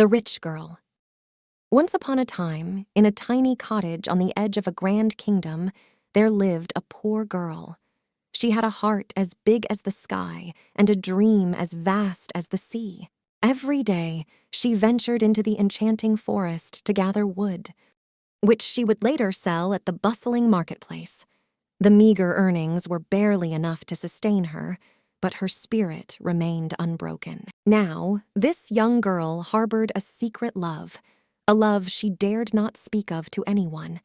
The Rich Girl. Once upon a time, in a tiny cottage on the edge of a grand kingdom, there lived a poor girl. She had a heart as big as the sky and a dream as vast as the sea. Every day, she ventured into the enchanting forest to gather wood, which she would later sell at the bustling marketplace. The meager earnings were barely enough to sustain her, but her spirit remained unbroken. Now, this young girl harbored a secret love, a love she dared not speak of to anyone.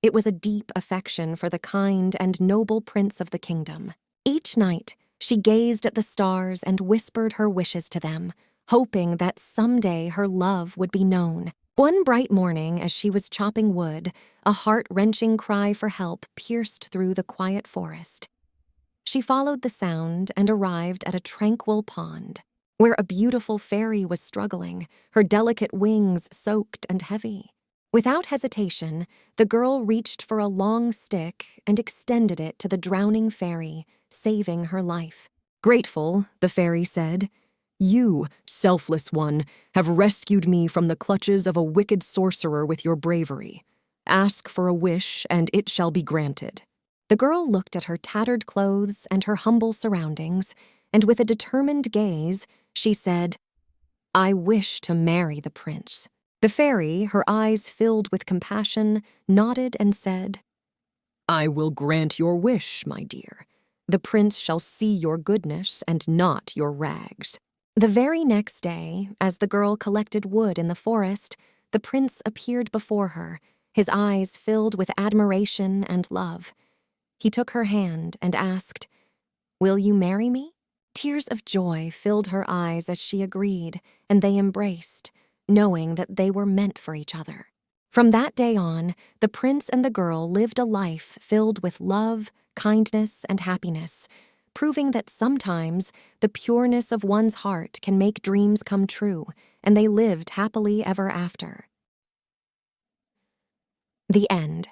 It was a deep affection for the kind and noble prince of the kingdom. Each night, she gazed at the stars and whispered her wishes to them, hoping that someday her love would be known. One bright morning, as she was chopping wood, a heart-wrenching cry for help pierced through the quiet forest. She followed the sound and arrived at a tranquil pond, where a beautiful fairy was struggling, her delicate wings soaked and heavy. Without hesitation, the girl reached for a long stick and extended it to the drowning fairy, saving her life. "Grateful," the fairy said, "you, selfless one, have rescued me from the clutches of a wicked sorcerer with your bravery. Ask for a wish, and it shall be granted." The girl looked at her tattered clothes and her humble surroundings, and with a determined gaze, she said, "I wish to marry the prince." The fairy, her eyes filled with compassion, nodded and said, "I will grant your wish, my dear. The prince shall see your goodness and not your rags." The very next day, as the girl collected wood in the forest, the prince appeared before her, his eyes filled with admiration and love. He took her hand and asked, "Will you marry me?" Tears of joy filled her eyes as she agreed, and they embraced, knowing that they were meant for each other. From that day on, the prince and the girl lived a life filled with love, kindness, and happiness, proving that sometimes the pureness of one's heart can make dreams come true, and they lived happily ever after. The end.